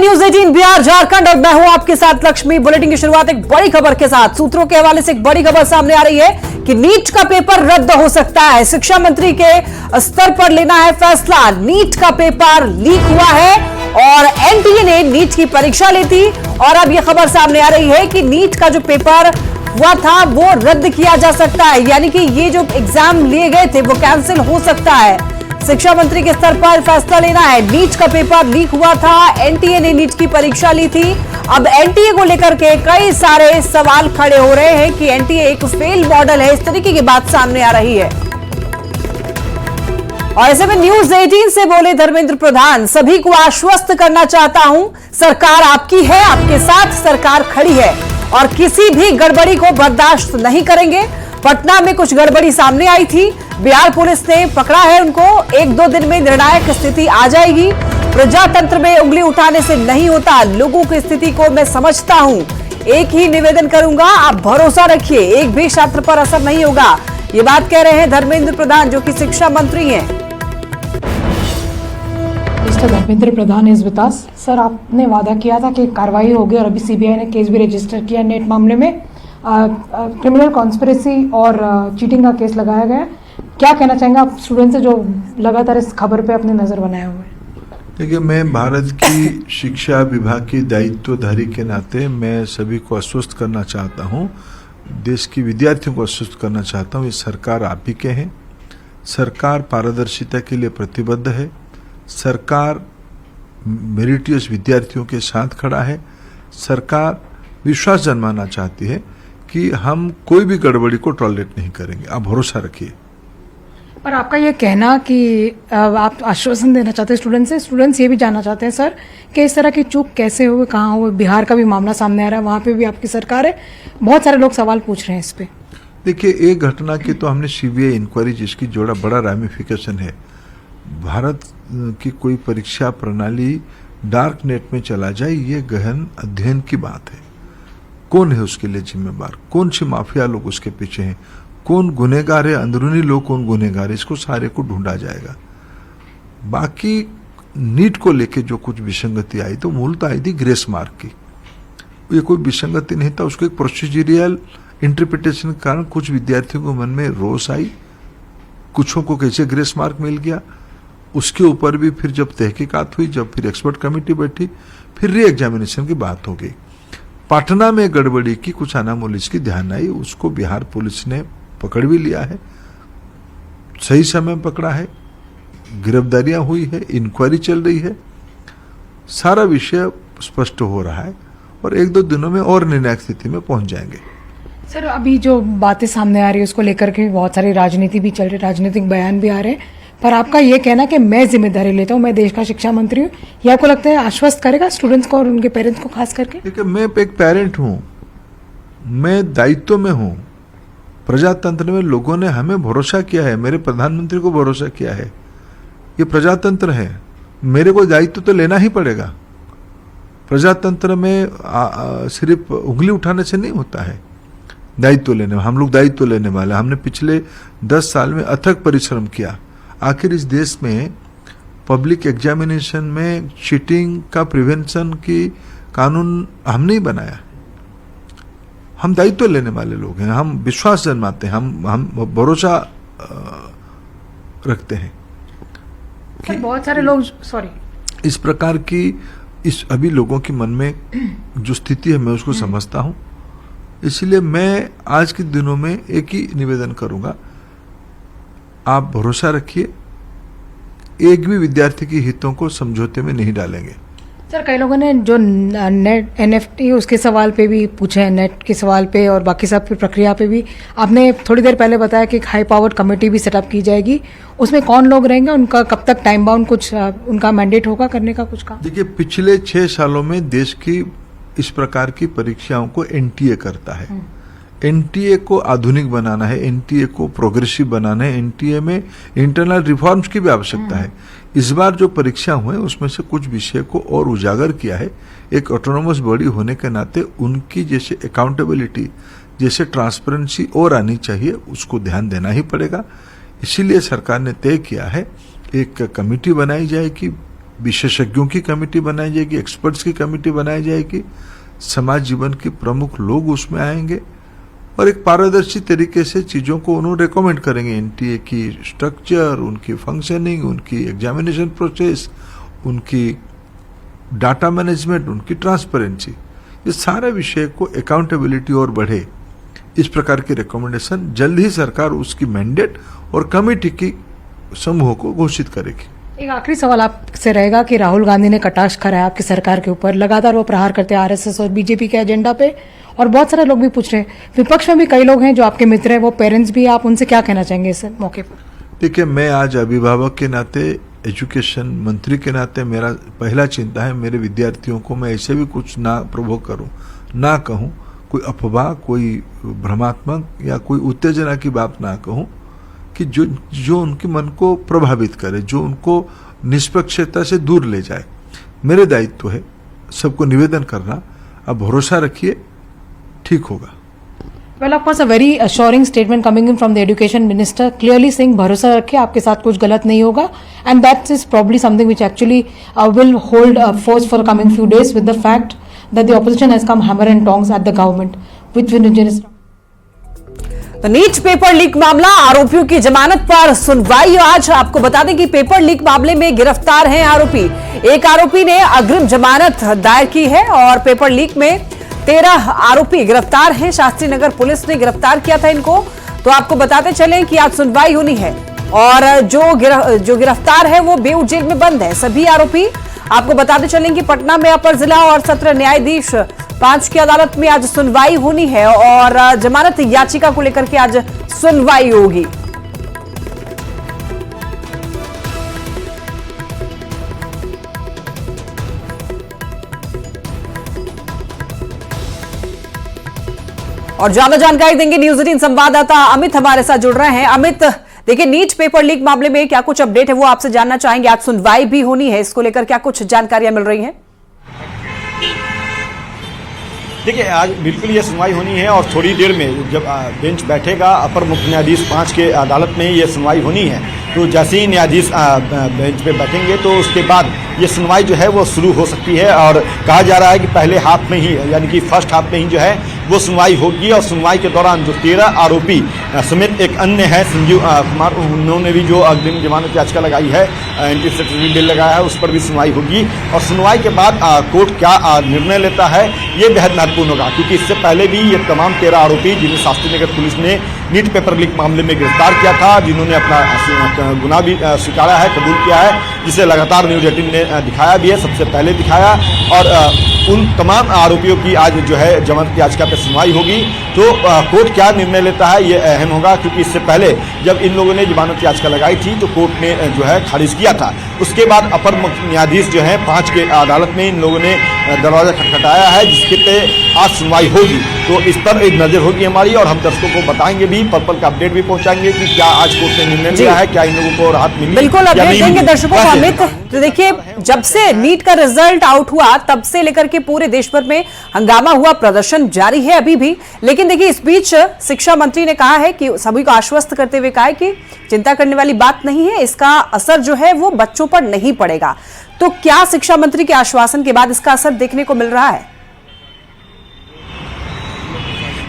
News 18 Bihar Jharkhand और मैं हूं आपके साथ लक्ष्मी। बुलेटिन की शुरुआत एक बड़ी खबर के साथ। सूत्रों के हवाले से एक बड़ी खबर सामने आ रही है कि नीट का पेपर रद्द हो सकता है। शिक्षा मंत्री के स्तर पर लेना है फैसला। नीट का पेपर लीक हुआ है और एनटीए ने नीट की परीक्षा ली थी और अब यह खबर सामने आ रही है कि नीट का जो पेपर हुआ था वो रद्द किया जा सकता है, यानी कि ये जो एग्जाम लिए गए थे वो कैंसिल हो सकता है। शिक्षा मंत्री के स्तर पर फैसला लेना है। नीट का पेपर लीक हुआ था, एनटीए ने नीट की परीक्षा ली थी। अब एनटीए को लेकर के कई सारे सवाल खड़े हो रहे हैं कि एनटीए एक फेल मॉडल है, इस तरीके की बात सामने आ रही है। और ऐसे में न्यूज 18 से बोले धर्मेंद्र प्रधान, सभी को आश्वस्त करना चाहता हूं, सरकार आपकी है, आपके साथ सरकार खड़ी है और किसी भी गड़बड़ी को बर्दाश्त नहीं करेंगे। पटना में कुछ गड़बड़ी सामने आई थी, बिहार पुलिस ने पकड़ा है उनको। 1-2 दिन में निर्णायक स्थिति आ जाएगी। प्रजातंत्र में उंगली उठाने से नहीं होता, लोगों की स्थिति को मैं समझता हूं। एक ही निवेदन करूंगा, आप भरोसा रखिए, एक भी छात्र पर असर नहीं होगा। ये बात कह रहे हैं धर्मेंद्र प्रधान, जो कि शिक्षा मंत्री हैं। मिस्टर धर्मेंद्र प्रधान इस विकास सर, आपने वादा किया था कि कार्रवाई होगी और अभी सीबीआई ने केस भी रजिस्टर किया नेट मामले में। क्रिमिनल कॉन्स्पिरेसी और चीटिंग का केस लगाया गया। क्या कहना चाहेंगे आप स्टूडेंट से जो लगातार इस खबर पे अपनी नजर बनाए हुए हैं? देखिए, मैं भारत की शिक्षा विभाग की दायित्वधारी के नाते मैं सभी को आश्वस्त करना चाहता हूं, देश की विद्यार्थियों को आश्वस्त करना चाहता हूं। ये सरकार आप ही के हैं। सरकार पारदर्शिता के लिए प्रतिबद्ध है। सरकार मेरिटियस विद्यार्थियों के साथ खड़ा है। सरकार विश्वास जन्माना चाहती है कि हम कोई भी गड़बड़ी को टॉलरेट नहीं करेंगे, आप भरोसा रखिए। पर आपका ये कहना कि आप आश्वासन देना चाहते हैं स्टूडेंट्स ये भी जानना चाहते हैं सर कि इस तरह की चूक कैसे हुए, कहाँ हुए। बिहार का भी मामला सामने आ रहा है, वहाँ पे भी आपकी सरकार है। बहुत सारे लोग सवाल पूछ रहे हैं इस पे। देखिए, एक घटना की तो हमने सीबीआई इंक्वायरी, जिसकी जोड़ा बड़ा रामिफिकेशन है। भारत की कोई परीक्षा प्रणाली डार्क नेट में चला जाए, ये गहन अध्ययन की बात है। कौन है उसके लिए जिम्मेदार, कौन सी माफिया लोग उसके पीछे हैं, कौन गुनहगार है, अंदरूनी लोग कौन गुनहगार है, इसको सारे को ढूंढा जाएगा। बाकी नीट को लेके जो कुछ विसंगति आई तो मूलतः आई थी ग्रेस मार्क की। ये कोई विसंगति नहीं था, उसको एक प्रोसीजरियल इंटरप्रिटेशन के कारण कुछ विद्यार्थियों को मन में रोष आई, कुछों को कैसे ग्रेस मार्क मिल गया। उसके ऊपर भी फिर जब तहकीकात हुई, जब फिर एक्सपर्ट कमेटी बैठी, फिर री एग्जामिनेशन की बात हो गई। पटना में गड़बड़ी की कुछ अनामोली की ध्यान आई, उसको बिहार पुलिस ने पकड़ भी लिया है, सही समय पकड़ा है, गिरफ्तारियां हुई है, इंक्वायरी चल रही है, सारा विषय स्पष्ट हो रहा है और 1-2 दिनों में और निर्णायक स्थिति में पहुंच जाएंगे। सर, अभी जो बातें सामने आ रही है उसको लेकर के बहुत सारी राजनीति भी चल रही है, राजनीतिक बयान भी आ रहे हैं, पर आपका ये कहना कि मैं जिम्मेदारी लेता हूँ, मैं देश का शिक्षा मंत्री हूँ, ये आपको लगता है आश्वस्त करेगा स्टूडेंट्स को और उनके पेरेंट्स को खास करके? देखिए, मैं एक पेरेंट हूँ, मैं दायित्व में हूँ। प्रजातंत्र में लोगों ने हमें भरोसा किया है, मेरे प्रधानमंत्री को भरोसा किया है। ये प्रजातंत्र है, मेरे को दायित्व तो लेना ही पड़ेगा। प्रजातंत्र में सिर्फ उंगली उठाने से नहीं होता है, दायित्व लेने, हम लोग दायित्व लेने वाले। हमने पिछले 10 साल में अथक परिश्रम किया। आखिर इस देश में पब्लिक एग्जामिनेशन में चीटिंग का प्रिवेंशन की कानून हमने ही बनाया। हम दायित्व लेने वाले लोग हैं, हम विश्वास जन्माते हैं, हम भरोसा रखते हैं कि बहुत सारे लोग इस प्रकार की अभी लोगों के मन में जो स्थिति है मैं उसको समझता हूं। इसलिए मैं आज के दिनों में एक ही निवेदन करूंगा, आप भरोसा रखिए, एक भी विद्यार्थी के हितों को समझौते में नहीं डालेंगे। सर, कई लोगों ने जो नेट एनएफटी उसके सवाल पे भी पूछे हैं, नेट के सवाल पे और बाकी सब प्रक्रिया पे भी आपने थोड़ी देर पहले बताया कि एक हाई पावर्ड कमेटी भी सेटअप की जाएगी। उसमें कौन लोग रहेंगे, उनका कब तक टाइम बाउंड कुछ उनका मैंडेट होगा करने का कुछ काम? देखिए, पिछले 6 सालों में देश की इस प्रकार की परीक्षाओं को एनटीए करता है। एनटीए को आधुनिक बनाना है, एनटीए को प्रोग्रेसिव बनाना है, एनटीए में इंटरनल रिफॉर्म्स की भी आवश्यकता है। इस बार जो परीक्षा हुए उसमें से कुछ विषय को और उजागर किया है। एक ऑटोनोमस बॉडी होने के नाते उनकी जैसे अकाउंटेबिलिटी, जैसे ट्रांसपेरेंसी और आनी चाहिए, उसको ध्यान देना ही पड़ेगा। इसीलिए सरकार ने तय किया है एक कमेटी बनाई जाएगी विशेषज्ञों की कमेटी बनाई जाएगी, एक्सपर्ट्स की कमेटी बनाई जाएगी, समाज जीवन के प्रमुख लोग उसमें आएंगे और एक पारदर्शी तरीके से चीजों को उन्होंने रिकमेंड करेंगे। एनटीए की स्ट्रक्चर, उनकी फंक्शनिंग, उनकी एग्जामिनेशन प्रोसेस, उनकी डाटा मैनेजमेंट, उनकी ट्रांसपेरेंसी, ये सारे विषय को अकाउंटेबिलिटी और बढ़े, इस प्रकार की रिकमेंडेशन जल्द ही सरकार उसकी मैंडेट और कमेटी की समूह को घोषित करेगी। एक आखिरी सवाल आपसे रहेगा कि राहुल गांधी ने कटाक्ष करा है आपकी सरकार के ऊपर, लगातार वो प्रहार करते हैं आरएसएस और बीजेपी के एजेंडा पे, और बहुत सारे लोग भी पूछ रहे हैं, विपक्ष में भी कई लोग हैं जो आपके मित्र हैं, वो पेरेंट्स भी, आप उनसे क्या कहना चाहेंगे इस मौके पर? देखिए, मैं आज अभिभावक के नाते, एजुकेशन मंत्री के नाते मेरा पहला चिंता है मेरे विद्यार्थियों को मैं ऐसे भी कुछ ना प्रोवोक करूं, ना कहूं, कोई अफवाह, कोई भ्रमात्मक या कोई उत्तेजना की बात ना कहूं कि जो उनके मन को प्रभावित करे, जो उनको निष्पक्षता से दूर ले जाए। मेरे दायित्व है सबको निवेदन करना, अब भरोसा रखिए, ठीक होगा। Well, of course, a very assuring statement coming in from the education minister, clearly saying भरोसा रखिए, आपके साथ कुछ गलत नहीं होगा, and that is probably something which actually will hold force for coming few days with the fact that the opposition has come hammer and tongs at the government, which will तो NEET paper leak मामला, आरोपियों की जमानत पर सुनवाई आज। आपको बता दें कि पेपर लीक मामले में गिरफ्तार हैं आरोपी। एक आरोपी ने अग्रिम जमानत दायर की है और पेपर लीक में 13 आरोपी गिरफ्तार हैं। शास्त्री नगर पुलिस ने गिरफ्तार किया था इनको। तो आपको बताते चलें कि आज सुनवाई होनी है और जो गिरफ्तार है वो बेऊर जेल में बंद है। सभी आरोपी, आपको बताते चलें कि पटना में अपर जिला और सत्र न्यायाधीश 5 की अदालत में आज सुनवाई होनी है और जमानत याचिका को लेकर के आज सुनवाई होगी। और ज्यादा जानकारी देंगे न्यूज 18 संवाददाता अमित हमारे साथ जुड़ रहे हैं। अमित, देखिए, नीट पेपर लीक मामले में क्या कुछ अपडेट है वो आपसे जानना चाहेंगे। आज सुनवाई भी होनी है, इसको लेकर क्या कुछ जानकारियां मिल रही हैं? देखिए, आज बिल्कुल ये सुनवाई होनी है और थोड़ी देर में जब बेंच बैठेगा, अपर मुख्य न्यायाधीश 5 के अदालत में ये सुनवाई होनी है। तो जैसे ही न्यायाधीश बेंच पे बैठेंगे तो उसके बाद ये सुनवाई जो है वो शुरू हो सकती है और कहा जा रहा है कि पहले हाफ में ही, यानी कि फर्स्ट हाफ में ही जो है वो सुनवाई होगी। और सुनवाई के दौरान जो 13 आरोपी समेत एक अन्य है संजीव कुमार, उन्होंने भी जो अग्रिम जमानत याचिका लगाई है, एंटी बिल लगाया है, उस पर भी सुनवाई होगी। और सुनवाई के बाद कोर्ट क्या निर्णय लेता है ये बेहद महत्वपूर्ण होगा, क्योंकि इससे पहले भी ये तमाम 13 आरोपी जिन्हें शास्त्री नगर पुलिस ने नीट पेपर लीक मामले में गिरफ्तार किया था, जिन्होंने अपना गुनाह भी स्वीकारा है, कबूल किया है, जिसे लगातार न्यूज 18 ने दिखाया भी है, सबसे पहले दिखाया। और उन तमाम आरोपियों की आज जो है जमानत याचिका पर सुनवाई होगी। तो कोर्ट क्या निर्णय लेता है ये अहम होगा, क्योंकि इससे पहले जब इन लोगों ने जमानत याचिका लगाई थी तो कोर्ट ने जो है खारिज किया था। उसके बाद अपर मुख्य न्यायाधीश जो है 5 के अदालत में इन लोगों ने दरवाजा खटखटाया है, जिसके पे आज सुनवाई होगी। तो इस पर एक नजर होगी हमारी और हम दर्शकों को बताएंगे भी, पर्पल का अपडेट भी पहुंचाएंगे कि क्या आज कोर्ट ने निर्णय लिया है, क्या इन लोगों को राहत मिली। बिल्कुल अपडेट देंगे दर्शकों को अमित। तो देखिए, जब से नीट का रिजल्ट आउट हुआ तब से लेकर के पूरे देश भर में हंगामा हुआ, प्रदर्शन जारी है अभी भी। लेकिन देखिए, इस बीच शिक्षा मंत्री ने कहा है कि सभी को आश्वस्त करते हुए कहा है कि चिंता करने वाली बात नहीं है, इसका असर जो है वो बच्चों पर नहीं पड़ेगा। तो क्या शिक्षा मंत्री के आश्वासन के बाद इसका असर देखने को मिल रहा है?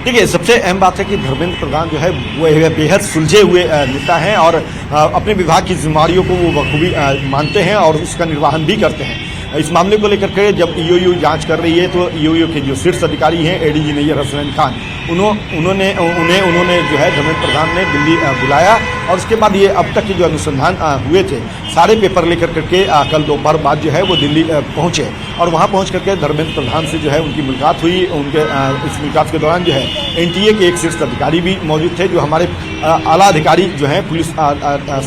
देखिए, सबसे अहम बात है कि धर्मेंद्र प्रधान जो है वो बेहद सुलझे हुए नेता हैं और अपने विभाग की जिम्मेदारियों को वो बखूबी मानते हैं और उसका निर्वहन भी करते हैं। इस मामले को लेकर के जब ईओयू जांच कर रही है तो ईओयू के जो शीर्ष अधिकारी हैं एडीजी नैयर हसनैन खान, उन्होंने जो है धर्मेंद्र प्रधान ने दिल्ली बुलाया और उसके बाद ये अब तक के जो अनुसंधान हुए थे सारे पेपर लेकर करके कल दोपहर बाद जो है वो दिल्ली पहुंचे और वहां पहुंच करके धर्मेंद्र प्रधान से जो है उनकी मुलाकात हुई। उनके इस मुलाकात के दौरान जो है एनटीए के एक शीर्ष अधिकारी भी मौजूद थे, जो हमारे आला अधिकारी जो हैं पुलिस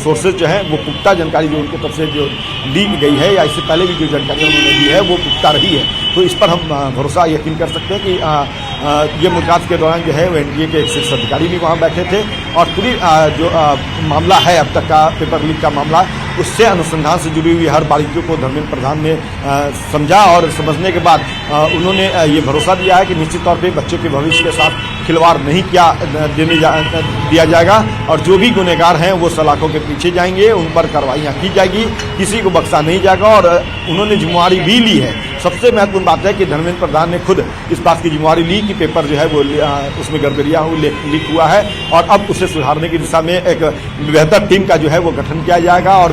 सोर्सेज जो है वो पुख्ता जानकारी जो उनके तरफ से जो दी गई है या इससे पहले भी जो जानकारी उन्होंने दी है वो पुख्ता रही है। तो इस पर हम भरोसा यकीन कर सकते हैं कि ये मुलाकात के दौरान जो है वो एनटीए के एक शीर्ष अधिकारी भी वहाँ बैठे थे और पूरी जो मामला है अब तक का पेपर लीक का मामला उससे अनुसंधान से जुड़ी हुई हर बारीकियों को धर्मेंद्र प्रधान ने समझा और समझने के बाद उन्होंने ये भरोसा दिया है कि निश्चित तौर पे बच्चों के भविष्य के साथ खिलवाड़ नहीं दिया जाएगा और जो भी गुनहगार हैं वो सलाखों के पीछे जाएंगे, उन पर कार्रवाइयाँ की जाएगी, किसी को बख्शा नहीं जाएगा। और उन्होंने जिम्मेवारी भी ली है। सबसे महत्वपूर्ण बात है कि धर्मेंद्र प्रधान ने खुद इस बात की जिम्मेवारी ली कि पेपर जो है वो उसमें गड़बड़ियाँ लीक हुआ है और अब उसे सुधारने की दिशा में एक बेहतर टीम का जो है वो गठन किया जाएगा और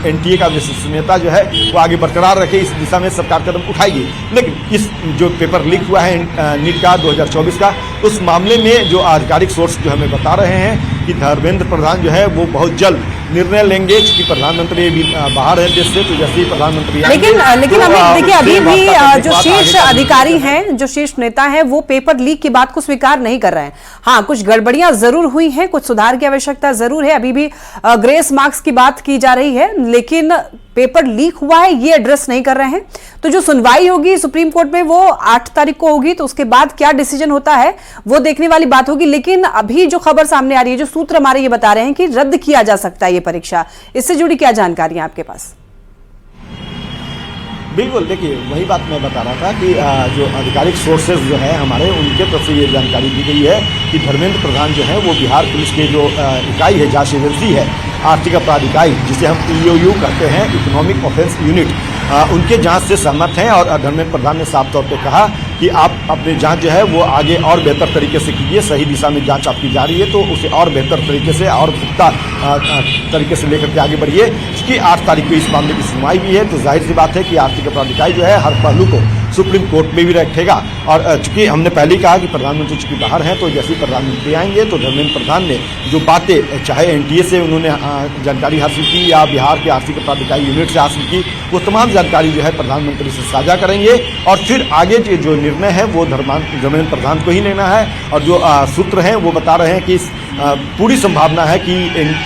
NTA का विश्वसनीयता जो है वो आगे बरकरार रखे, इस दिशा में सरकार कदम उठाएगी। लेकिन इस जो पेपर लीक हुआ है नीट का 2024 का, उस मामले में जो आधिकारिक सोर्स जो हमें बता रहे हैं कि धर्मेंद्र प्रधान जो है वो बहुत जल्द निर्णय लेंगे कि प्रधानमंत्री भी बाहर है देश से, तो जैसे ही प्रधानमंत्री लेकिन तो अमित देखिए अभी भी जो शीर्ष अधिकारी हैं, जो शीर्ष नेता हैं, वो पेपर लीक की बात को स्वीकार नहीं कर रहे हैं। हाँ, कुछ गड़बड़ियां जरूर हुई हैं, कुछ सुधार की आवश्यकता जरूर है, अभी भी ग्रेस मार्क्स की बात की जा रही है, लेकिन पेपर लीक हुआ है ये एड्रेस नहीं कर रहे हैं। तो जो सुनवाई होगी सुप्रीम कोर्ट में वो 8 तारीख को होगी, तो उसके बाद क्या डिसीजन होता है वो देखने वाली बात होगी। लेकिन अभी जो खबर सामने आ रही है, जो सूत्र हमारे ये बता रहे हैं कि रद्द किया जा सकता है ये परीक्षा, इससे जुड़ी क्या जानकारी है आपके पास? बिल्कुल, देखिए वही बात मैं बता रहा था कि जो आधिकारिक सोर्सेज जो है हमारे, उनके तरफ से ये जानकारी दी गई है कि धर्मेंद्र प्रधान जो है वो बिहार पुलिस के जो इकाई है, जांच एजेंसी है, आर्थिक अपराध इकाई जिसे हम EOU कहते हैं, इकोनॉमिक ऑफेंस यूनिट, उनके जांच से सहमत हैं। और धर्मेंद्र प्रधान ने साफ तौर पे कहा कि आप अपनी जांच जो है वो आगे और बेहतर तरीके से कीजिए, सही दिशा में जांच आपकी जा रही है तो उसे और बेहतर तरीके से और पुख्ता तरीके से लेकर के आगे बढ़िए। इसकी 8 तारीख को इस मामले की सुनवाई भी है, तो जाहिर सी बात है कि आर्थिक अपराध इकाई जो है हर पहलू को सुप्रीम कोर्ट में भी रखेगा। और चूंकि हमने पहले ही कहा कि प्रधानमंत्री चूंकि बाहर हैं, तो जैसे ही प्रधानमंत्री आएंगे तो धर्मेंद्र प्रधान ने जो बातें चाहे NTA से उन्होंने जानकारी हासिल की या बिहार के आर्थिक अपराध इकाई यूनिट से हासिल की, वो तमाम जानकारी जो है प्रधानमंत्री से साझा करेंगे और फिर आगे जो निर्णय है वो धर्मेंद्र प्रधान को ही लेना है। और जो सूत्र हैं वो बता रहे हैं कि पूरी संभावना है कि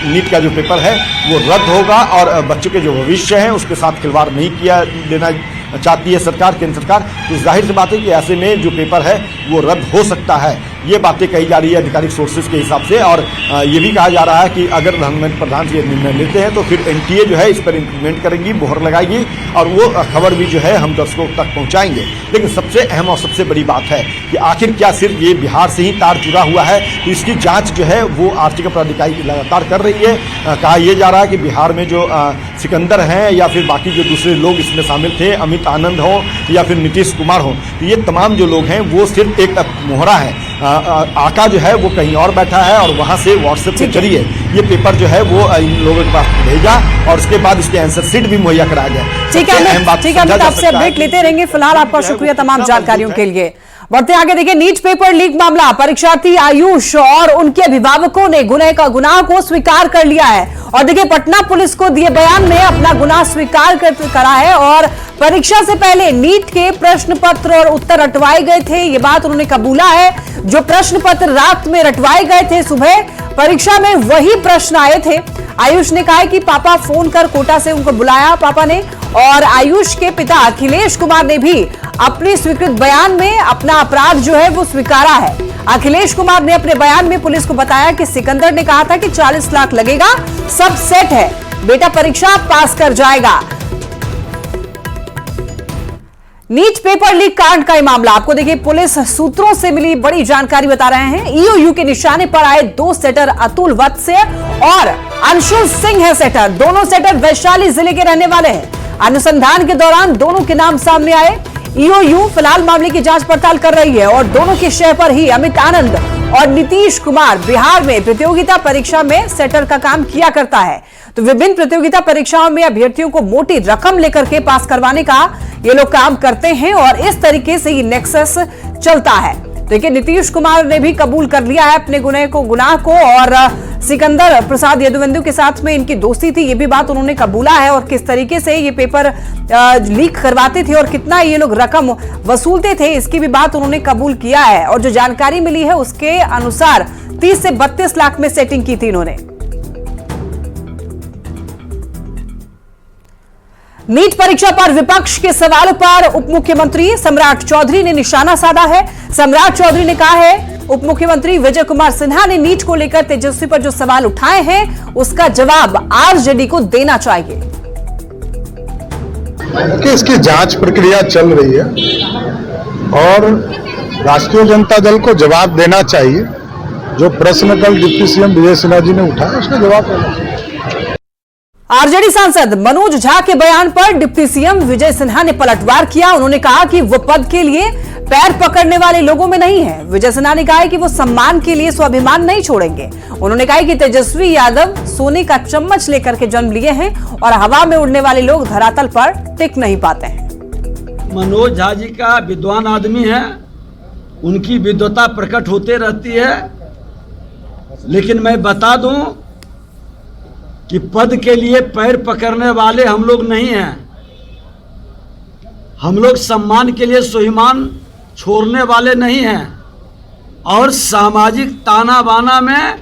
नीट का जो पेपर है वो रद्द होगा और बच्चों के जो भविष्य है उसके साथ खिलवाड़ नहीं किया देना चाहती है सरकार, केंद्र सरकार। तो जाहिर सी बात है कि ऐसे में जो पेपर है वो रद्द हो सकता है, ये बातें कही जा रही है आधिकारिक सोर्सेज के हिसाब से। और ये भी कहा जा रहा है कि अगर धर्मेंद्र प्रधान ये निर्णय लेते हैं तो फिर NTA जो है इस पर इम्प्लीमेंट करेगी, मोहर लगाएगी और वो खबर भी जो है हम दर्शकों तक पहुंचाएंगे। लेकिन सबसे अहम और सबसे बड़ी बात है कि आखिर क्या सिर्फ ये बिहार से ही तार जुड़ा हुआ है, तो इसकी जाँच जो है वो आर्थिक अपराध इकाई लगातार कर रही है। कहा यह जा रहा है कि बिहार में जो सिकंदर हैं या फिर बाकी जो दूसरे लोग इसमें शामिल थे, अमित आनंद हो या फिर नीतीश कुमार हो, तो ये तमाम जो लोग हैं वो सिर्फ एक मोहरा है। आका जो है वो कहीं और बैठा है और वहां से व्हाट्सएप के जरिए ये पेपर जो है वो इन लोगों के पास भेजा और उसके बाद इसके आंसर शीट भी मुहैया कराया गया। ठीक है अमित, आपसे अपडेट लेते रहेंगे। फिलहाल आपका शुक्रिया तमाम जानकारियों के लिए। बढ़ते आगे, देखिए नीट पेपर लीक मामला, परीक्षार्थी आयुष और उनके अभिभावकों ने गुनाह को स्वीकार कर लिया है। और देखिए पटना पुलिस को दिए बयान में अपना गुनाह स्वीकार करा है और परीक्षा से पहले नीट के प्रश्न पत्र और उत्तर रटवाए गए थे, ये बात उन्होंने कबूला है। जो प्रश्न पत्र रात में रटवाए गए थे, सुबह परीक्षा में वही प्रश्न आए थे। आयुष ने कहा है कि पापा फोन कर कोटा से उनको बुलाया पापा ने, और आयुष के पिता अखिलेश कुमार ने भी अपने स्वीकृत बयान में अपना अपराध जो है वो स्वीकारा है। अखिलेश कुमार ने अपने बयान में पुलिस को बताया कि सिकंदर ने कहा था कि 40 लाख लगेगा, सब सेट है, बेटा परीक्षा पास कर जाएगा। नीट पेपर लीक कांड का मामला, आपको देखिए पुलिस सूत्रों से मिली बड़ी जानकारी बता रहे हैं। EOU के निशाने पर आए 2 सेटर अतुल वत्स और अंशुल सिंह है सेटर। दोनों सेटर वैशाली जिले के रहने वाले हैं। अनुसंधान के दौरान दोनों के नाम सामने आए। EOU फिलहाल मामले की जांच पड़ताल कर रही है और दोनों के शय पर ही अमित आनंद और नीतीश कुमार बिहार में प्रतियोगिता परीक्षा में सेटर का काम किया करता है। तो विभिन्न प्रतियोगिता परीक्षाओं में अभ्यर्थियों को मोटी रकम लेकर के पास करवाने का ये लोग काम करते हैं और इस तरीके से ये नेक्सस चलता है। देखिए नीतीश कुमार ने भी कबूल कर लिया है अपने गुनाह को और सिकंदर प्रसाद यदुवंदु के साथ में इनकी दोस्ती थी, ये भी बात उन्होंने कबूला है। और किस तरीके से ये पेपर लीक करवाते थे और कितना ये लोग रकम वसूलते थे, इसकी भी बात उन्होंने कबूल किया है। और जो जानकारी मिली है उसके अनुसार 30 से 32 लाख में सेटिंग की थी इन्होंने। नीट परीक्षा पर विपक्ष के सवालों पर उप मुख्यमंत्री सम्राट चौधरी ने निशाना साधा है। सम्राट चौधरी ने कहा है उप मुख्यमंत्री विजय कुमार सिन्हा ने नीट को लेकर तेजस्वी पर जो सवाल उठाए हैं उसका जवाब आरजेडी को देना चाहिए। कि इसकी जांच प्रक्रिया चल रही है और राष्ट्रीय जनता दल को जवाब देना चाहिए। जो प्रश्न कल डिप्टी सीएम विजय सिन्हा जी ने उठाया उसका जवाब देना चाहिए। आरजेडी सांसद मनोज झा के बयान पर डिप्टी सीएम विजय सिन्हा ने पलटवार किया। उन्होंने कहा कि वो पद के लिए पैर पकड़ने वाले लोगों में नहीं है। विजय सिन्हा ने कहा है कि वो सम्मान के लिए स्वाभिमान नहीं छोड़ेंगे। उन्होंने कहा कि तेजस्वी यादव सोने का चम्मच लेकर के जन्म लिए हैं और हवा में उड़ने वाले लोग धरातल पर टिक नहीं पाते हैं। मनोज झा जी का विद्वान आदमी है, उनकी विद्वता प्रकट होते रहती है, लेकिन मैं बता दूं कि पद के लिए पैर पकड़ने वाले हम लोग नहीं हैं। हम लोग सम्मान के लिए स्वाभिमान छोड़ने वाले नहीं हैं और सामाजिक ताना बाना में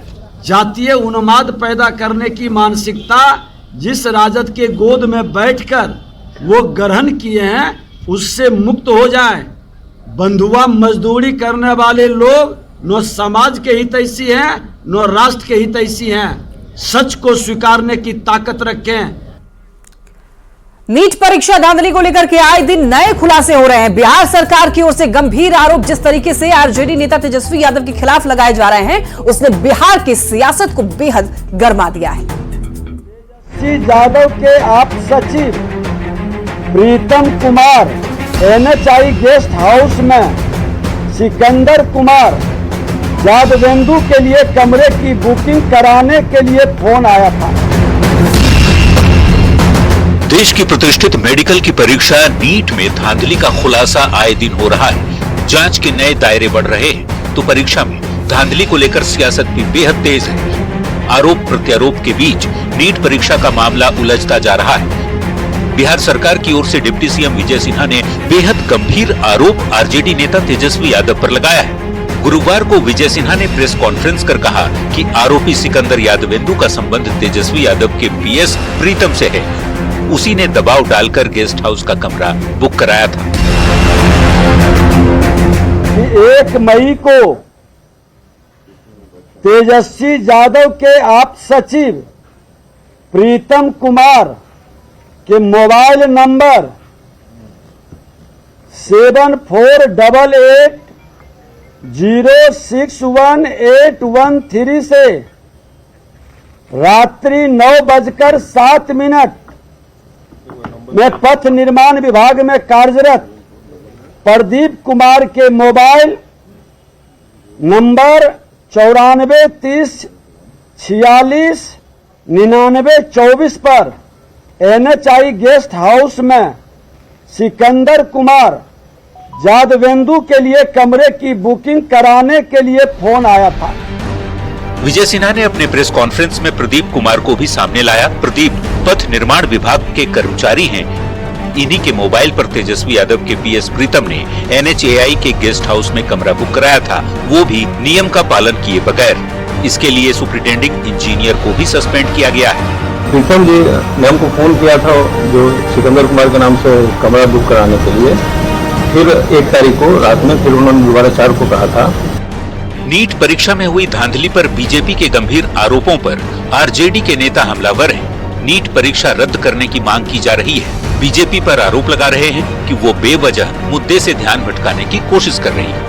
जातीय उन्माद पैदा करने की मानसिकता जिस राजद के गोद में बैठकर वो ग्रहण किए हैं उससे मुक्त हो जाएं। बंधुआ मजदूरी करने वाले लोग न समाज के हितैषी हैं न राष्ट्र के हितैषी हैं। सच को स्वीकारने की ताकत रखें। नीट परीक्षा धांधली को लेकर के आए दिन नए खुलासे हो रहे हैं। बिहार सरकार की ओर से गंभीर आरोप जिस तरीके से आरजेडी नेता तेजस्वी यादव के खिलाफ लगाए जा रहे हैं उसने बिहार की सियासत को बेहद गरमा दिया है। तेजस्वी यादव के आप सचिव Pritam Kumar NHI guest house में सिकंदर कुमार यादवेंदु के लिए कमरे की बुकिंग कराने के लिए फोन आया था। देश की प्रतिष्ठित मेडिकल की परीक्षा नीट में धांधली का खुलासा आए दिन हो रहा है। जांच के नए दायरे बढ़ रहे हैं तो परीक्षा में धांधली को लेकर सियासत भी बेहद तेज है। आरोप प्रत्यारोप के बीच नीट परीक्षा का मामला उलझता जा रहा है। बिहार सरकार की ओर से डिप्टी सीएम विजय सिन्हा ने बेहद गंभीर आरोप आरजेडी नेता तेजस्वी यादव पर लगाया है। गुरुवार को विजय सिन्हा ने प्रेस कॉन्फ्रेंस कर कहा कि आरोपी सिकंदर यादवेंदु का संबंध तेजस्वी यादव के पीएस प्रीतम से है। उसी ने दबाव डालकर गेस्ट हाउस का कमरा बुक कराया था। 1 मई को तेजस्वी यादव के आप सचिव प्रीतम कुमार के मोबाइल नंबर 7488061813 से रात्रि 9:07 में पथ निर्माण विभाग में कार्यरत प्रदीप कुमार के मोबाइल नंबर 9430469924 पर NHI गेस्ट हाउस में सिकंदर कुमार यादवेंदु के लिए कमरे की बुकिंग कराने के लिए फोन आया था। विजय सिन्हा ने अपने प्रेस कॉन्फ्रेंस में प्रदीप कुमार को भी सामने लाया। प्रदीप पथ निर्माण विभाग के कर्मचारी हैं। इन्हीं के मोबाइल पर तेजस्वी यादव के पीएस प्रीतम ने NHAI के गेस्ट हाउस में कमरा बुक कराया था, वो भी नियम का पालन किए बगैर। इसके लिए सुपरिटेंडिंग इंजीनियर को भी सस्पेंड किया गया है। प्रीतम जी ने हमको फोन किया था जो सिकंदर कुमार के नाम से कमरा बुक कराने के लिए, फिर 1 तारीख को रात में, फिर उन्होंने दोबारा 4 को कहा था। नीट परीक्षा में हुई धांधली पर बीजेपी के गंभीर आरोपों पर आरजेडी के नेता हमलावर हैं। नीट परीक्षा रद्द करने की मांग की जा रही है। बीजेपी पर आरोप लगा रहे हैं कि वो बेवजह मुद्दे से ध्यान भटकाने की कोशिश कर रही है।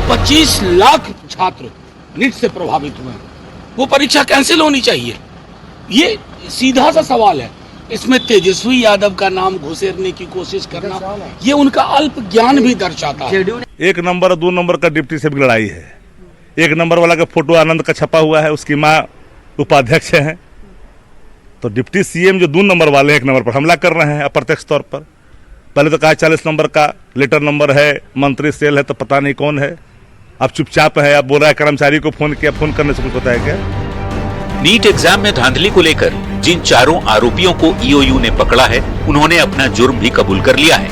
25 लाख छात्र नीट से प्रभावित हुए, वो परीक्षा कैंसिल होनी चाहिए। ये सीधा सा सवाल है। इसमें तेजस्वी यादव का नाम घुसेरने की कोशिश करना, ये उनका अल्प ज्ञान भी दर्शाता है। 1 नंबर और 2 नंबर का डिप्टी से भी लड़ाई है। 1 नंबर वाला का फोटो आनंद का छपा हुआ है, उसकी माँ उपाध्यक्ष है। तो डिप्टी सीएम जो 2 नंबर वाले 1 नंबर पर हमला कर रहे हैं अप्रत्यक्ष तौर पर। पहले तो कहा 40 नंबर का लेटर नंबर है, मंत्री सेल है, तो पता नहीं कौन है। अब चुपचाप है, अब बोल रहा है कर्मचारी को फोन किया, फोन करने से कुछ पता है क्या? नीट एग्जाम में धांधली को लेकर जिन 4 आरोपियों को ईओयू ने पकड़ा है, उन्होंने अपना जुर्म भी कबूल कर लिया है।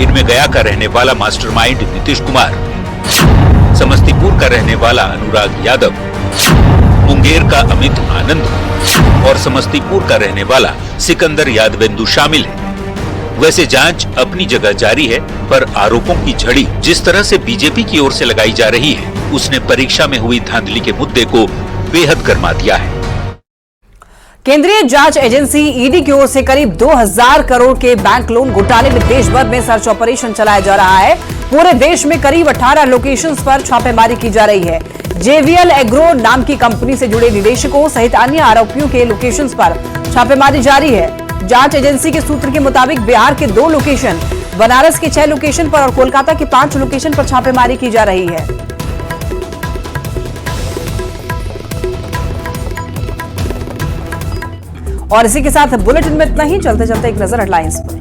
इनमें गया का रहने वाला मास्टरमाइंड नीतीश कुमार, समस्तीपुर का रहने वाला अनुराग यादव, मुंगेर का अमित आनंद और समस्तीपुर का रहने वाला सिकंदर यादवेंदु शामिल है। वैसे जांच अपनी जगह जारी है, पर आरोपों की झड़ी जिस तरह से बीजेपी की ओर से लगाई जा रही है, उसने परीक्षा में हुई धांधली के मुद्दे को बेहद गर्मा दिया है। केंद्रीय जांच एजेंसी ईडी की ओर से करीब 2000 करोड़ के बैंक लोन घोटाले में देश भर में सर्च ऑपरेशन चलाया जा रहा है। पूरे देश में करीब 18 लोकेशंस पर छापेमारी की जा रही है। जेवीएल एग्रो नाम की कंपनी से जुड़े निदेशकों सहित अन्य आरोपियों के लोकेशंस पर छापेमारी जारी है। जांच एजेंसी के सूत्र के मुताबिक बिहार के 2 लोकेशन, बनारस के 6 लोकेशन पर और कोलकाता के 5 लोकेशन पर छापेमारी की जा रही है। और इसी के साथ बुलेटिन में इतना ही। चलते चलते एक नजर हेडलाइंस पर।